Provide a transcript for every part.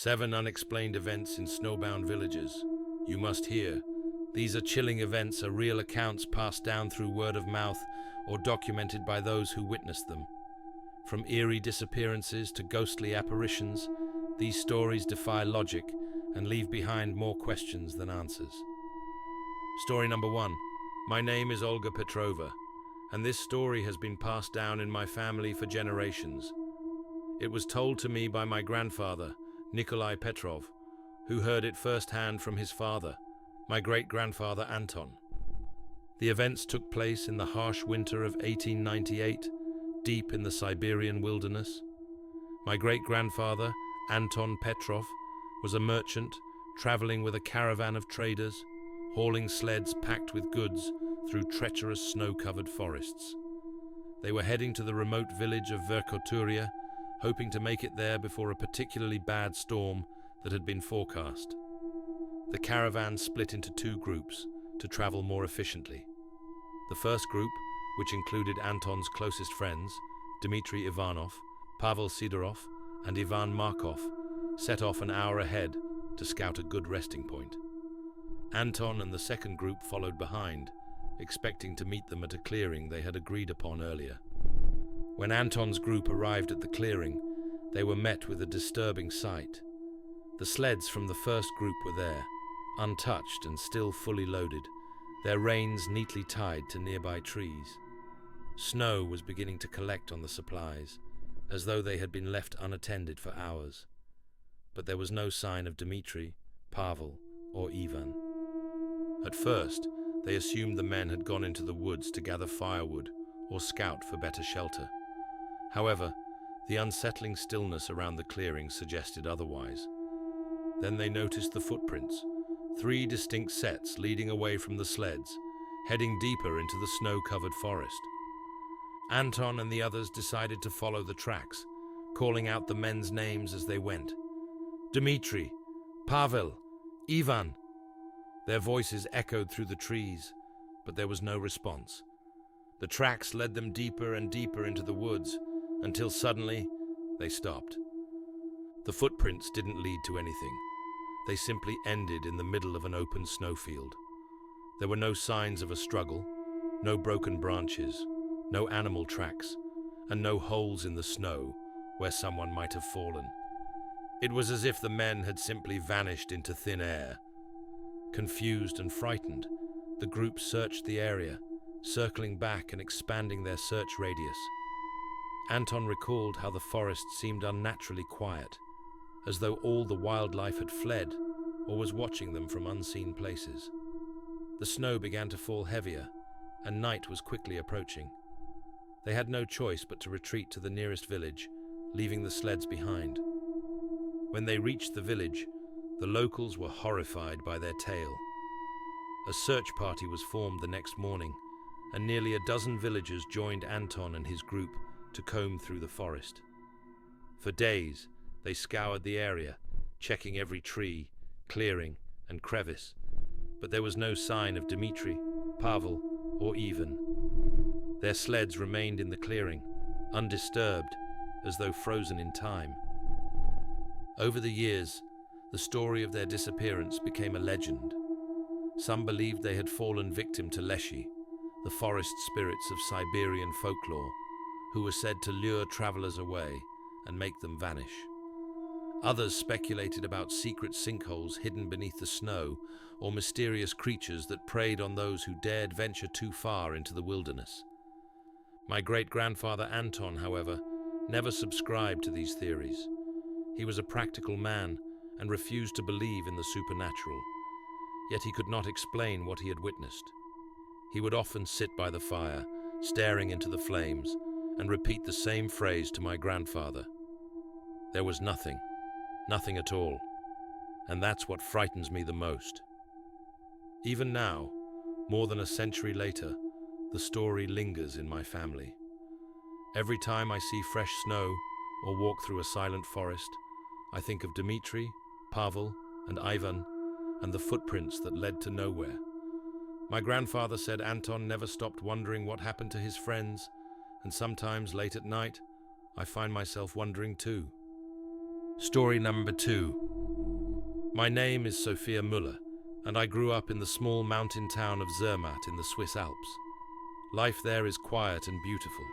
7 unexplained events in snowbound villages. You must hear. These are chilling events, are real accounts passed down through word of mouth or documented by those who witnessed them. From eerie disappearances to ghostly apparitions, these stories defy logic and leave behind more questions than answers. Story number 1. My name is Olga Petrova, and this story has been passed down in my family for generations. It was told to me by my grandfather, Nikolai Petrov, who heard it firsthand from his father, my great-grandfather Anton. The events took place in the harsh winter of 1898, deep in the Siberian wilderness. My great-grandfather, Anton Petrov, was a merchant traveling with a caravan of traders, hauling sleds packed with goods through treacherous snow-covered forests. They were heading to the remote village of Verkhoturya, hoping to make it there before a particularly bad storm that had been forecast. The caravan split into 2 groups to travel more efficiently. The first group, which included Anton's closest friends, Dmitry Ivanov, Pavel Sidorov, and Ivan Markov, set off an hour ahead to scout a good resting point. Anton and the second group followed behind, expecting to meet them at a clearing they had agreed upon earlier. When Anton's group arrived at the clearing, they were met with a disturbing sight. The sleds from the first group were there, untouched and still fully loaded, their reins neatly tied to nearby trees. Snow was beginning to collect on the supplies, as though they had been left unattended for hours. But there was no sign of Dmitry, Pavel, or Ivan. At first, they assumed the men had gone into the woods to gather firewood or scout for better shelter. However, the unsettling stillness around the clearing suggested otherwise. Then they noticed the footprints, 3 distinct sets leading away from the sleds, heading deeper into the snow-covered forest. Anton and the others decided to follow the tracks, calling out the men's names as they went. Dmitry, Pavel, Ivan. Their voices echoed through the trees, but there was no response. The tracks led them deeper and deeper into the woods, until suddenly they stopped. The footprints didn't lead to anything. They simply ended in the middle of an open snowfield. There were no signs of a struggle, no broken branches, no animal tracks, and no holes in the snow where someone might have fallen. It was as if the men had simply vanished into thin air. Confused and frightened, the group searched the area, circling back and expanding their search radius. Anton recalled how the forest seemed unnaturally quiet, as though all the wildlife had fled or was watching them from unseen places. The snow began to fall heavier, and night was quickly approaching. They had no choice but to retreat to the nearest village, leaving the sleds behind. When they reached the village, the locals were horrified by their tale. A search party was formed the next morning, and nearly a dozen villagers joined Anton and his group to comb through the forest. For days, they scoured the area, checking every tree, clearing, and crevice, but there was no sign of Dmitry, Pavel, or Ivan. Their sleds remained in the clearing, undisturbed, as though frozen in time. Over the years, the story of their disappearance became a legend. Some believed they had fallen victim to Leshy, the forest spirits of Siberian folklore, who were said to lure travelers away and make them vanish. Others speculated about secret sinkholes hidden beneath the snow or mysterious creatures that preyed on those who dared venture too far into the wilderness. My great-grandfather Anton, however, never subscribed to these theories. He was a practical man and refused to believe in the supernatural, yet he could not explain what he had witnessed. He would often sit by the fire, staring into the flames, and repeat the same phrase to my grandfather. There was nothing at all, and that's what frightens me the most. Even now, more than a century later, the story lingers in my family. Every time I see fresh snow or walk through a silent forest, I think of Dmitry, Pavel, and Ivan, and the footprints that led to nowhere. My grandfather said Anton never stopped wondering what happened to his friends, and sometimes late at night, I find myself wondering too. Story number 2. My name is Sophia Müller, and I grew up in the small mountain town of Zermatt in the Swiss Alps. Life there is quiet and beautiful,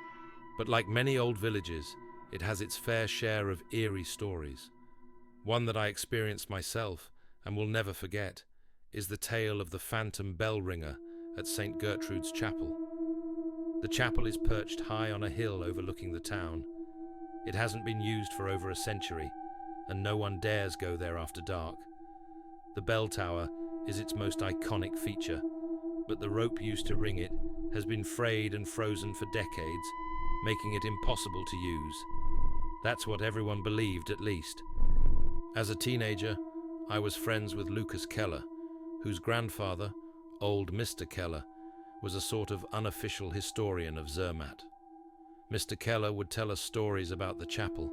but like many old villages, it has its fair share of eerie stories. One that I experienced myself and will never forget is the tale of the phantom bell ringer at St. Gertrude's Chapel. The chapel is perched high on a hill overlooking the town. It hasn't been used for over a century, and no one dares go there after dark. The bell tower is its most iconic feature, but the rope used to ring it has been frayed and frozen for decades, making it impossible to use. That's what everyone believed, at least. As a teenager, I was friends with Lucas Keller, whose grandfather, old Mr. Keller, was a sort of unofficial historian of Zermatt. Mr. Keller would tell us stories about the chapel,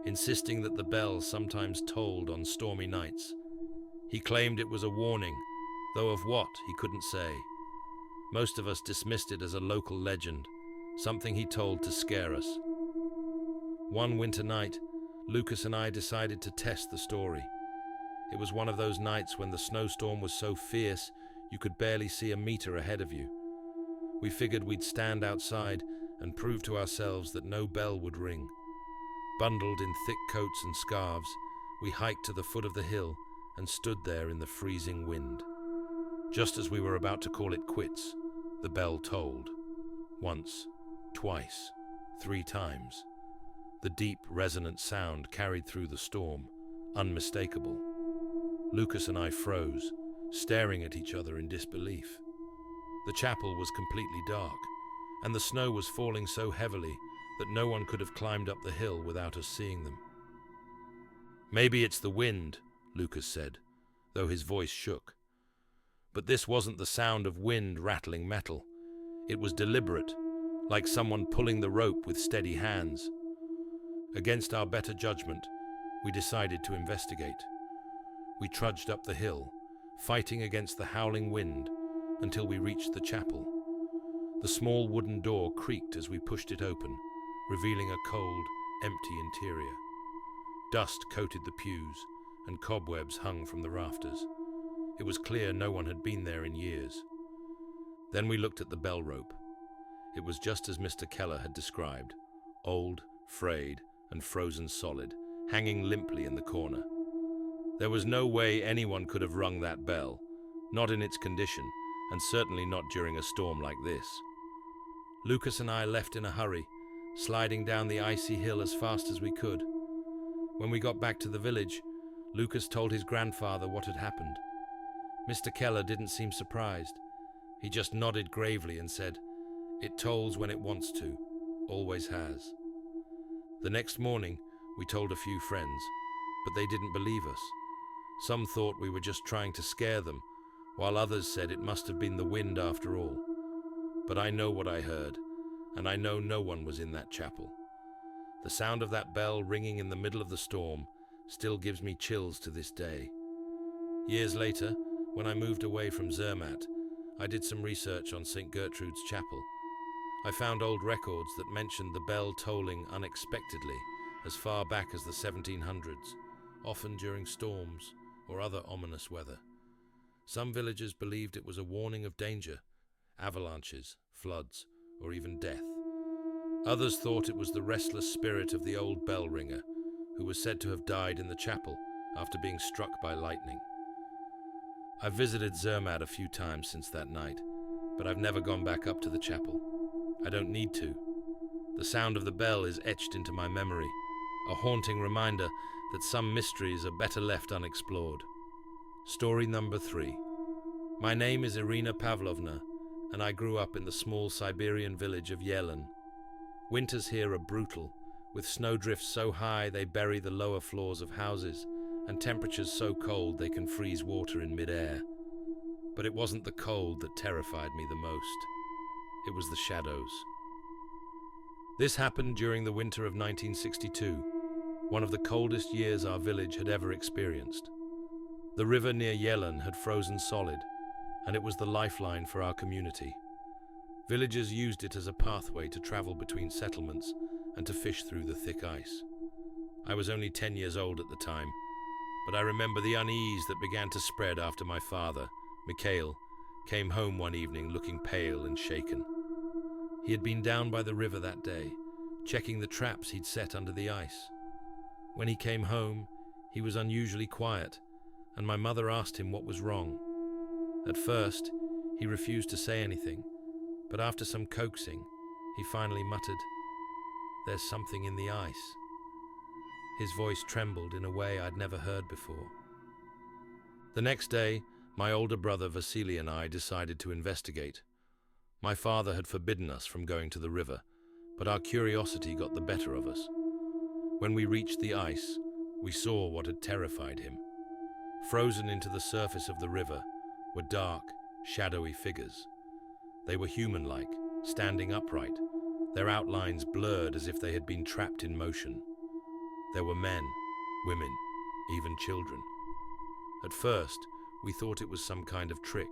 insisting that the bell sometimes tolled on stormy nights. He claimed it was a warning, though of what he couldn't say. Most of us dismissed it as a local legend, something he told to scare us. One winter night, Lucas and I decided to test the story. It was one of those nights when the snowstorm was so fierce you could barely see a meter ahead of you. We figured we'd stand outside and prove to ourselves that no bell would ring. Bundled in thick coats and scarves, we hiked to the foot of the hill and stood there in the freezing wind. Just as we were about to call it quits, the bell tolled. Once, twice, 3 times. The deep, resonant sound carried through the storm, unmistakable. Lucas and I froze, staring at each other in disbelief. The chapel was completely dark, and the snow was falling so heavily that no one could have climbed up the hill without us seeing them. "Maybe it's the wind," Lucas said, though his voice shook. But this wasn't the sound of wind rattling metal. It was deliberate, like someone pulling the rope with steady hands. Against our better judgment, we decided to investigate. We trudged up the hill, fighting against the howling wind, until we reached the chapel. The small wooden door creaked as we pushed it open, revealing a cold, empty interior. Dust coated the pews, and cobwebs hung from the rafters. It was clear no one had been there in years. Then we looked at the bell rope. It was just as Mr. Keller had described, old, frayed, and frozen solid, hanging limply in the corner. There was no way anyone could have rung that bell, not in its condition, and certainly not during a storm like this. Lucas and I left in a hurry, sliding down the icy hill as fast as we could. When we got back to the village, Lucas told his grandfather what had happened. Mr. Keller didn't seem surprised. He just nodded gravely and said, "It tolls when it wants to, always has." The next morning, we told a few friends, but they didn't believe us. Some thought we were just trying to scare them, while others said it must have been the wind after all. But I know what I heard, and I know no one was in that chapel. The sound of that bell ringing in the middle of the storm still gives me chills to this day. Years later, when I moved away from Zermatt, I did some research on St. Gertrude's Chapel. I found old records that mentioned the bell tolling unexpectedly as far back as the 1700s, often during storms or other ominous weather. Some villagers believed it was a warning of danger, avalanches, floods, or even death. Others thought it was the restless spirit of the old bell ringer, who was said to have died in the chapel after being struck by lightning. I've visited Zermatt a few times since that night, but I've never gone back up to the chapel. I don't need to. The sound of the bell is etched into my memory, a haunting reminder that some mysteries are better left unexplored. Story number 3. My name is Irina Pavlovna, and I grew up in the small Siberian village of Yelen. Winters here are brutal, with snowdrifts so high they bury the lower floors of houses, and temperatures so cold they can freeze water in mid-air. But it wasn't the cold that terrified me the most. It was the shadows. This happened during the winter of 1962, one of the coldest years our village had ever experienced. The river near Yelen had frozen solid, and it was the lifeline for our community. Villagers used it as a pathway to travel between settlements and to fish through the thick ice. I was only 10 years old at the time, But I remember the unease that began to spread after my father, Mikhail, came home one evening looking pale and shaken. He had been down by the river that day, checking the traps he'd set under the ice. When he came home, he was unusually quiet, and my mother asked him what was wrong. At first, he refused to say anything, but after some coaxing, he finally muttered, "There's something in the ice." His voice trembled in a way I'd never heard before. The next day, my older brother Vasily and I decided to investigate. My father had forbidden us from going to the river, but our curiosity got the better of us. When we reached the ice, we saw what had terrified him. Frozen into the surface of the river were dark, shadowy figures. They were human-like, standing upright, their outlines blurred as if they had been trapped in motion. There were men, women, even children. At first, we thought it was some kind of trick,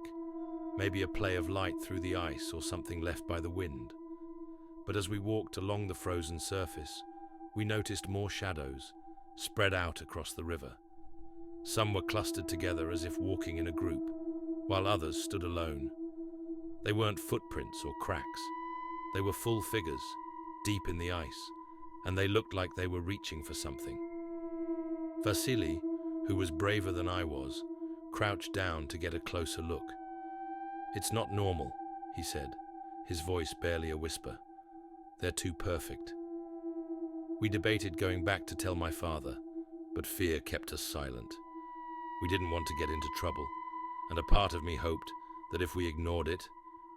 maybe a play of light through the ice or something left by the wind. But as we walked along the frozen surface, we noticed more shadows, spread out across the river. Some were clustered together as if walking in a group, while others stood alone. They weren't footprints or cracks. They were full figures, deep in the ice, and they looked like they were reaching for something. Vasily, who was braver than I was, crouched down to get a closer look. "It's not normal," he said, his voice barely a whisper. "They're too perfect." We debated going back to tell my father, but fear kept us silent. We didn't want to get into trouble, and a part of me hoped that if we ignored it,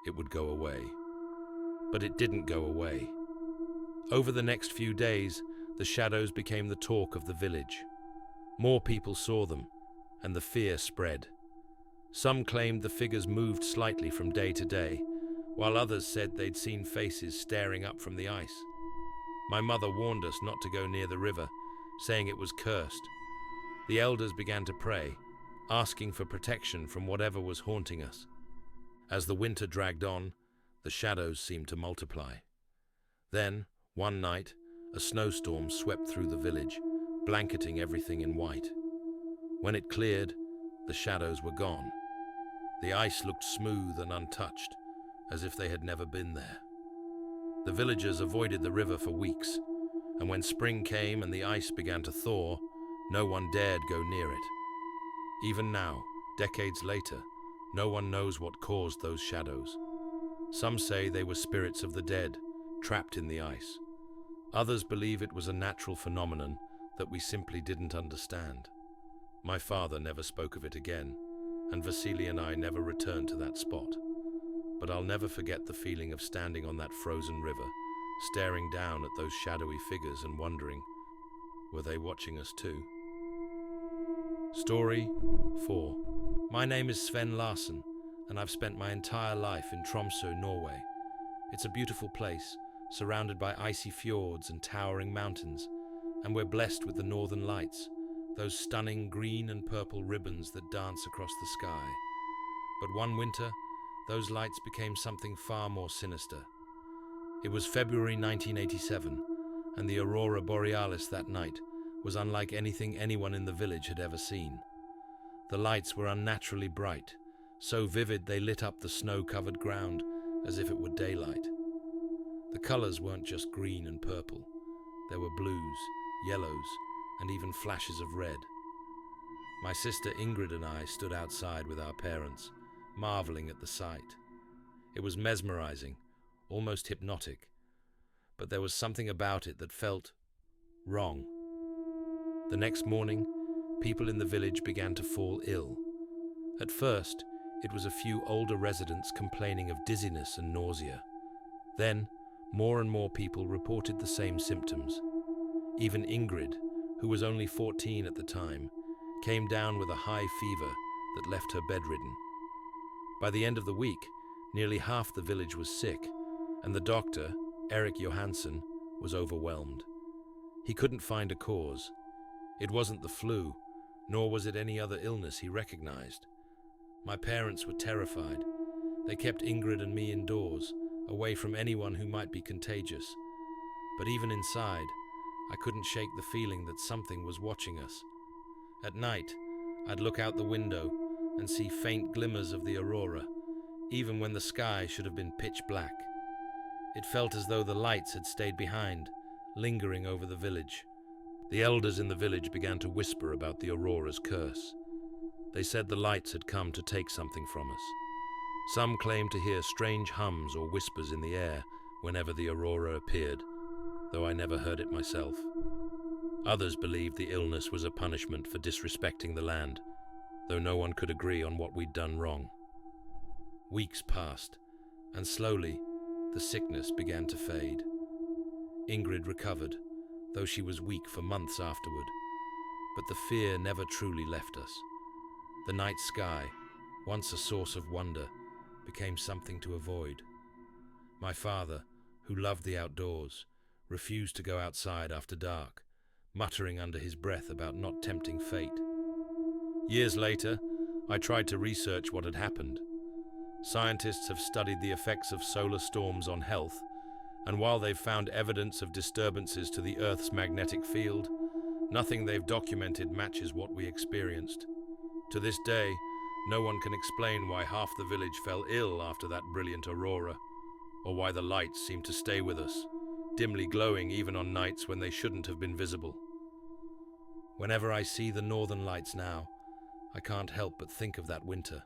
it would go away. But it didn't go away. Over the next few days, the shadows became the talk of the village. More people saw them, and the fear spread. Some claimed the figures moved slightly from day to day, while others said they'd seen faces staring up from the ice. My mother warned us not to go near the river, saying it was cursed. The elders began to pray, asking for protection from whatever was haunting us. As the winter dragged on, the shadows seemed to multiply. Then, one night, a snowstorm swept through the village, blanketing everything in white. When it cleared, the shadows were gone. The ice looked smooth and untouched, as if they had never been there. The villagers avoided the river for weeks, and when spring came and the ice began to thaw, no one dared go near it. Even now, decades later, no one knows what caused those shadows. Some say they were spirits of the dead, trapped in the ice. Others believe it was a natural phenomenon that we simply didn't understand. My father never spoke of it again, and Vasily and I never returned to that spot. But I'll never forget the feeling of standing on that frozen river, staring down at those shadowy figures and wondering, were they watching us too? Story 4. My name is Sven Larsen, and I've spent my entire life in Tromsø, Norway. It's a beautiful place, surrounded by icy fjords and towering mountains, and we're blessed with the northern lights, those stunning green and purple ribbons that dance across the sky. But one winter, those lights became something far more sinister. It was February 1987, and the aurora borealis that night was unlike anything anyone in the village had ever seen. The lights were unnaturally bright, so vivid they lit up the snow-covered ground as if it were daylight. The colors weren't just green and purple. There were blues, yellows, and even flashes of red. My sister Ingrid and I stood outside with our parents, marveling at the sight. It was mesmerizing, almost hypnotic, but there was something about it that felt wrong. The next morning, people in the village began to fall ill. At first, it was a few older residents complaining of dizziness and nausea. Then, more and more people reported the same symptoms. Even Ingrid, who was only 14 at the time, came down with a high fever that left her bedridden. By the end of the week, nearly half the village was sick, and the doctor, Erik Johansson, was overwhelmed. He couldn't find a cause. It wasn't the flu, nor was it any other illness he recognized. My parents were terrified. They kept Ingrid and me indoors, away from anyone who might be contagious. But even inside, I couldn't shake the feeling that something was watching us. At night, I'd look out the window and see faint glimmers of the aurora, even when the sky should have been pitch black. It felt as though the lights had stayed behind, lingering over the village. The elders in the village began to whisper about the aurora's curse. They said the lights had come to take something from us. Some claimed to hear strange hums or whispers in the air whenever the aurora appeared, though I never heard it myself. Others believed the illness was a punishment for disrespecting the land, though no one could agree on what we'd done wrong. Weeks passed, and slowly the sickness began to fade. Ingrid recovered, though she was weak for months afterward, but the fear never truly left us. The night sky, once a source of wonder, became something to avoid. My father, who loved the outdoors, refused to go outside after dark, muttering under his breath about not tempting fate. Years later, I tried to research what had happened. Scientists have studied the effects of solar storms on health, and while they've found evidence of disturbances to the Earth's magnetic field, nothing they've documented matches what we experienced. To this day, no one can explain why half the village fell ill after that brilliant aurora, or why the lights seemed to stay with us, dimly glowing even on nights when they shouldn't have been visible. Whenever I see the northern lights now, I can't help but think of that winter.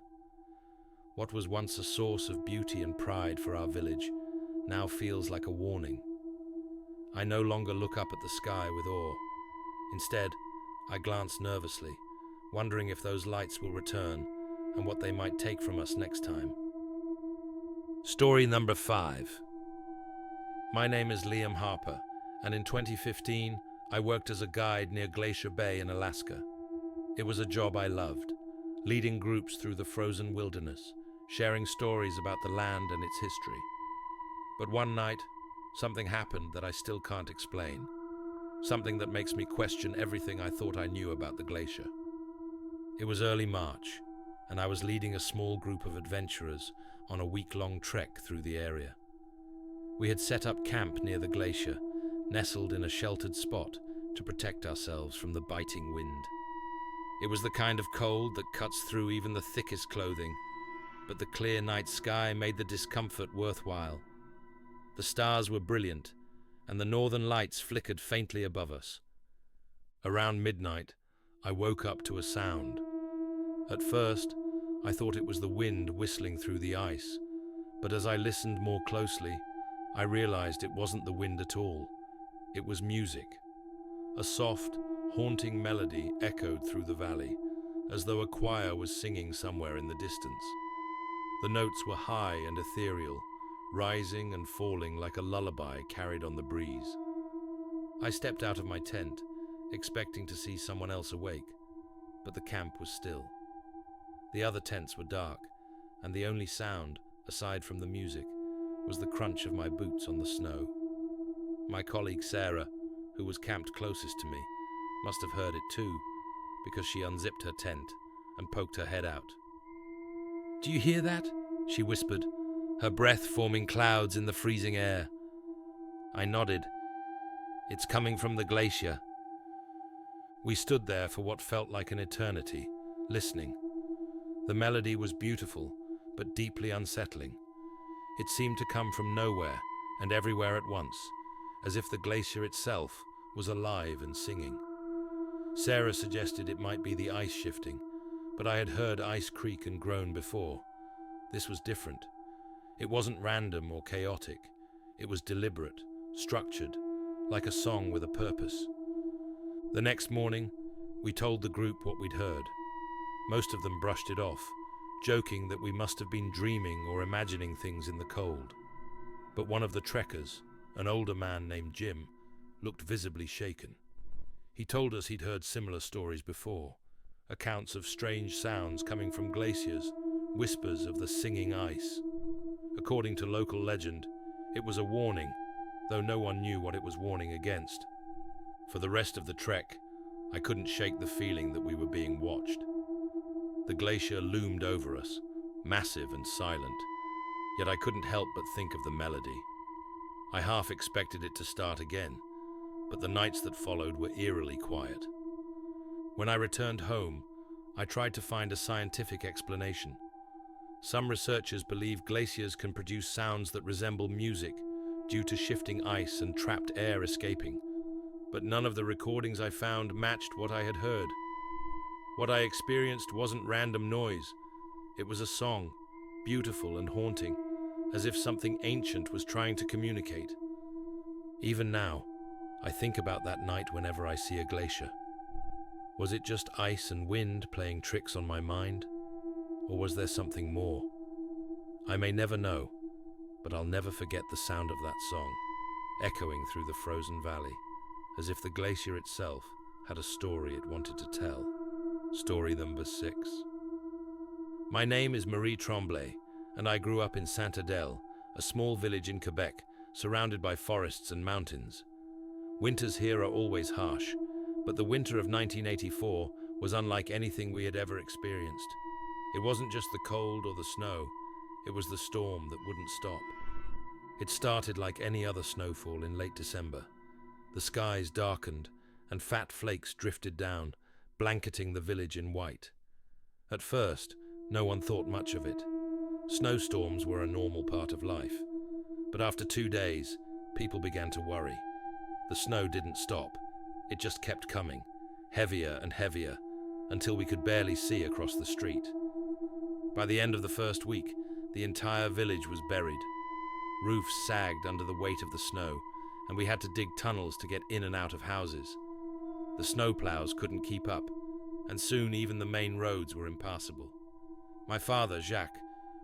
What was once a source of beauty and pride for our village now feels like a warning. I no longer look up at the sky with awe. Instead, I glance nervously, wondering if those lights will return and what they might take from us next time. Story number 5. My name is Liam Harper, and in 2015, I worked as a guide near Glacier Bay in Alaska. It was a job I loved, leading groups through the frozen wilderness, sharing stories about the land and its history. But one night, something happened that I still can't explain. Something that makes me question everything I thought I knew about the glacier. It was early March, and I was leading a small group of adventurers on a week-long trek through the area. We had set up camp near the glacier, nestled in a sheltered spot to protect ourselves from the biting wind. It was the kind of cold that cuts through even the thickest clothing, but the clear night sky made the discomfort worthwhile. The stars were brilliant, and the northern lights flickered faintly above us. Around midnight, I woke up to a sound. At first, I thought it was the wind whistling through the ice, but as I listened more closely, I realized it wasn't the wind at all. It was music. A soft, haunting melody echoed through the valley, as though a choir was singing somewhere in the distance. The notes were high and ethereal, rising and falling like a lullaby carried on the breeze. I stepped out of my tent, expecting to see someone else awake, but the camp was still. The other tents were dark, and the only sound, aside from the music, was the crunch of my boots on the snow. My colleague Sarah, who was camped closest to me, must have heard it too, because she unzipped her tent and poked her head out. "Do you hear that?" she whispered, her breath forming clouds in the freezing air. I nodded. "It's coming from the glacier." We stood there for what felt like an eternity, listening. The melody was beautiful, but deeply unsettling. It seemed to come from nowhere and everywhere at once, as if the glacier itself was alive and singing. Sarah suggested it might be the ice shifting, but I had heard ice creak and groan before. This was different. It wasn't random or chaotic. It was deliberate, structured, like a song with a purpose. The next morning, we told the group what we'd heard. Most of them brushed it off, joking that we must have been dreaming or imagining things in the cold. But one of the trekkers, an older man named Jim, looked visibly shaken. He told us he'd heard similar stories before, accounts of strange sounds coming from glaciers, whispers of the singing ice. According to local legend, it was a warning, though no one knew what it was warning against. For the rest of the trek, I couldn't shake the feeling that we were being watched. The glacier loomed over us, massive and silent, yet I couldn't help but think of the melody. I half expected it to start again, but the nights that followed were eerily quiet. When I returned home, I tried to find a scientific explanation. Some researchers believe glaciers can produce sounds that resemble music due to shifting ice and trapped air escaping, but none of the recordings I found matched what I had heard. What I experienced wasn't random noise. It was a song, beautiful and haunting, as if something ancient was trying to communicate. Even now, I think about that night whenever I see a glacier. Was it just ice and wind playing tricks on my mind? Or was there something more? I may never know, but I'll never forget the sound of that song, echoing through the frozen valley, as if the glacier itself had a story it wanted to tell. Story number 6. My name is Marie Tremblay, and I grew up in Saint-Adèle, a small village in Quebec, surrounded by forests and mountains. Winters here are always harsh, but the winter of 1984 was unlike anything we had ever experienced. It wasn't just the cold or the snow, it was the storm that wouldn't stop. It started like any other snowfall in late December. The skies darkened, and fat flakes drifted down, blanketing the village in white. At first, no one thought much of it. Snowstorms were a normal part of life. But after 2 days, people began to worry. The snow didn't stop. It just kept coming, heavier and heavier, until we could barely see across the street. By the end of the first week, the entire village was buried. Roofs sagged under the weight of the snow, and we had to dig tunnels to get in and out of houses. The snowplows couldn't keep up, and soon even the main roads were impassable. My father, Jacques,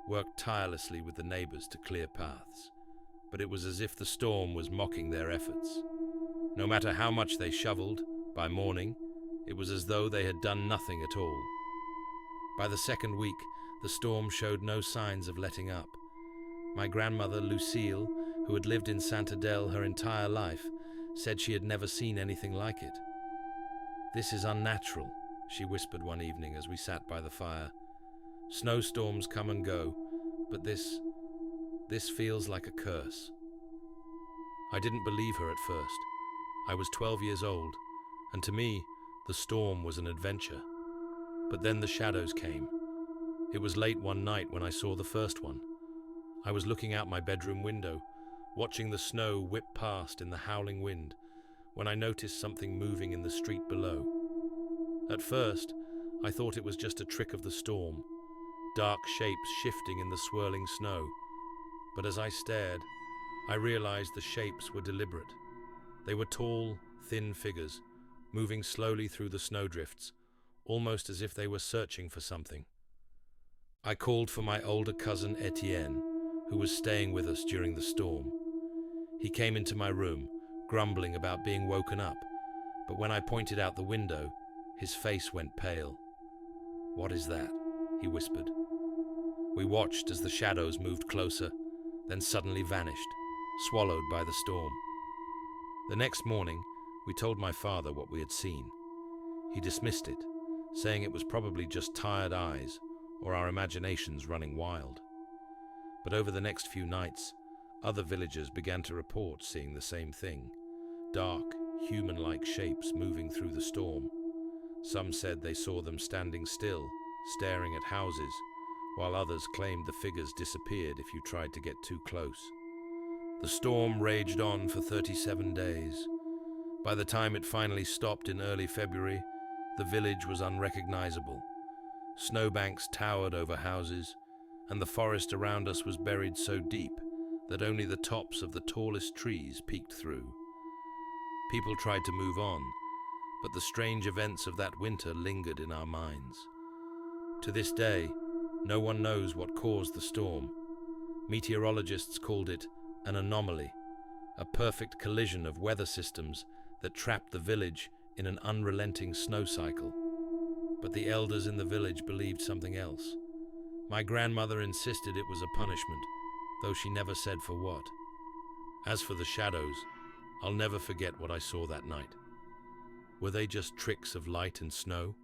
worked tirelessly with the neighbors to clear paths, but it was as if the storm was mocking their efforts. No matter how much they shoveled, by morning, it was as though they had done nothing at all. By the second week, the storm showed no signs of letting up. My grandmother, Lucille, who had lived in Saint-Adèle her entire life, said she had never seen anything like it. "This is unnatural," she whispered one evening as we sat by the fire. "Snowstorms come and go, but this feels like a curse." I didn't believe her at first. I was 12 years old, and to me, the storm was an adventure. But then the shadows came. It was late one night when I saw the first one. I was looking out my bedroom window, watching the snow whip past in the howling wind, when I noticed something moving in the street below. At first, I thought it was just a trick of the storm, dark shapes shifting in the swirling snow. But as I stared, I realized the shapes were deliberate. They were tall, thin figures, moving slowly through the snowdrifts, almost as if they were searching for something. I called for my older cousin Etienne, who was staying with us during the storm. He came into my room, grumbling about being woken up, but when I pointed out the window, his face went pale. "What is that?" he whispered. We watched as the shadows moved closer, then suddenly vanished, swallowed by the storm. The next morning, we told my father what we had seen. He dismissed it, saying it was probably just tired eyes or our imaginations running wild. But over the next few nights, other villagers began to report seeing the same thing, dark, human-like shapes moving through the storm. Some said they saw them standing still, staring at houses, while others claimed the figures disappeared if you tried to get too close. The storm raged on for 37 days. By the time it finally stopped in early February, the village was unrecognizable. Snowbanks towered over houses, and the forest around us was buried so deep that only the tops of the tallest trees peeked through. People tried to move on, but the strange events of that winter lingered in our minds. To this day, no one knows what caused the storm. Meteorologists called it an anomaly, a perfect collision of weather systems that trapped the village in an unrelenting snow cycle. But the elders in the village believed something else. My grandmother insisted it was a punishment, though she never said for what. As for the shadows, I'll never forget what I saw that night. Were they just tricks of light and snow?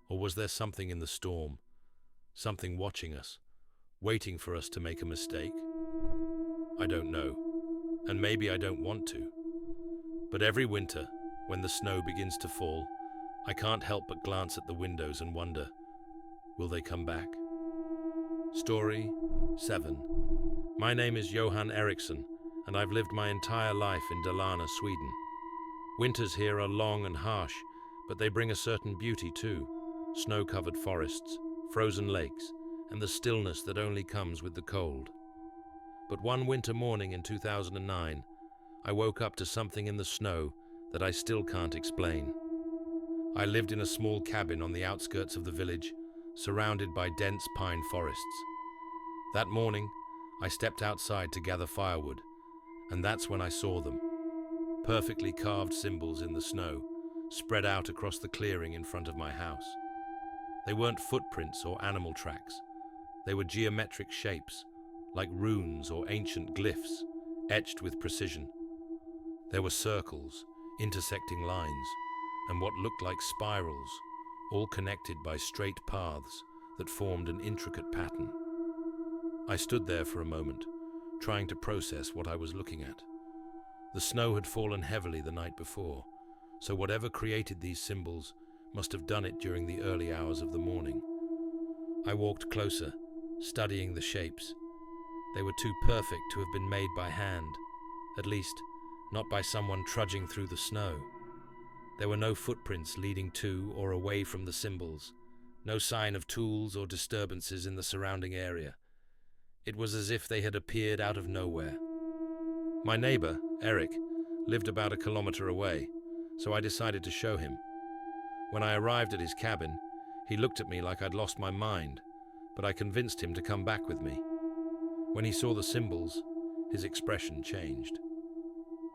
Or was there something in the storm, something watching us, waiting for us to make a mistake? I don't know, and maybe I don't want to. But every winter, when the snow begins to fall, I can't help but glance at the windows and wonder, will they come back? Story 7. My name is Johan Eriksson, and I've lived my entire life in Dalarna, Sweden. Winters here are long and harsh, but they bring a certain beauty too. Snow-covered forests, frozen lakes, and the stillness that only comes with the cold. But one winter morning in 2009, I woke up to something in the snow that I still can't explain. I lived in a small cabin on the outskirts of the village, surrounded by dense pine forests. That morning, I stepped outside to gather firewood, and that's when I saw them. Perfectly carved symbols in the snow, spread out across the clearing in front of my house. They weren't footprints or animal tracks. They were geometric shapes, like runes or ancient glyphs, etched with precision. There were circles, intersecting lines, and what looked like spirals, all connected by straight paths that formed an intricate pattern. I stood there for a moment, trying to process what I was looking at. The snow had fallen heavily the night before, so whatever created these symbols must have done it during the early hours of the morning. I walked closer, studying the shapes. They were too perfect to have been made by hand, at least not by someone trudging through the snow. There were no footprints leading to or away from the symbols, no sign of tools or disturbances in the surrounding area. It was as if they had appeared out of nowhere. My neighbor, Eric, lived about a kilometer away, so I decided to show him. When I arrived at his cabin, he looked at me like I'd lost my mind, but I convinced him to come back with me. When he saw the symbols, his expression changed.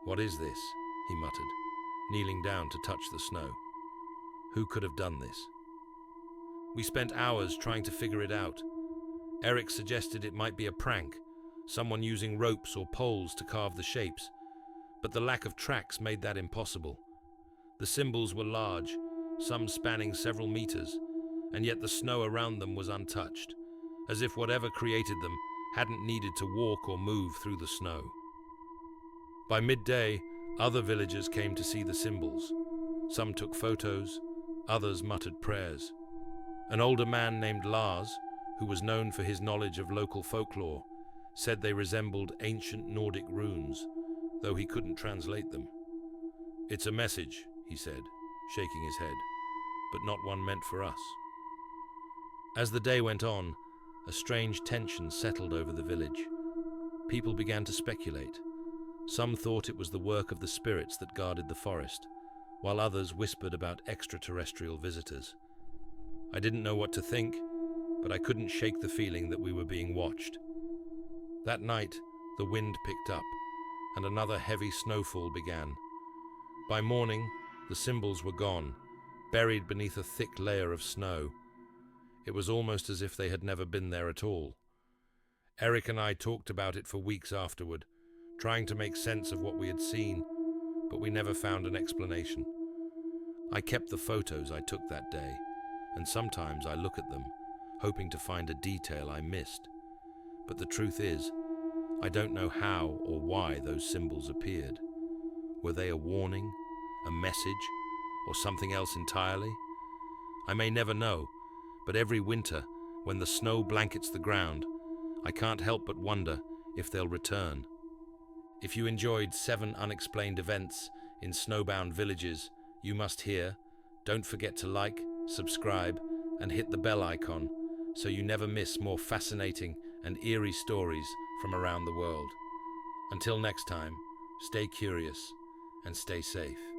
"What is this?" he muttered, kneeling down to touch the snow. Who could have done this? We spent hours trying to figure it out. Eric suggested it might be a prank, someone using ropes or poles to carve the shapes, but the lack of tracks made that impossible. The symbols were large, some spanning several meters, and yet the snow around them was untouched, as if whatever created them hadn't needed to walk or move through the snow. By midday, other villagers came to see the symbols. Some took photos, others muttered prayers. An older man named Lars, who was known for his knowledge of local folklore, said they resembled ancient Nordic runes, though he couldn't translate them. "It's a message," he said, shaking his head, "but not one meant for us." As the day went on, a strange tension settled over the village. People began to speculate. Some thought it was the work of the spirits that guarded the forest, while others whispered about extraterrestrial visitors. I didn't know what to think, but I couldn't shake the feeling that we were being watched. That night, the wind picked up, and another heavy snowfall began. By morning, the symbols were gone, buried beneath a thick layer of snow. It was almost as if they had never been there at all. Eric and I talked about it for weeks afterward, trying to make sense of what we had seen, but we never found an explanation. I kept the photos I took that day, and sometimes I look at them, hoping to find a detail I missed. But the truth is, I don't know how or why those symbols appeared. Were they a warning, a message, or something else entirely? I may never know, but every winter, when the snow blankets the ground, I can't help but wonder if they'll return. If you enjoyed 7 unexplained events in snowbound villages you must hear, don't forget to like, subscribe, and hit the bell icon so you never miss more fascinating and eerie stories from around the world. Until next time, stay curious and stay safe.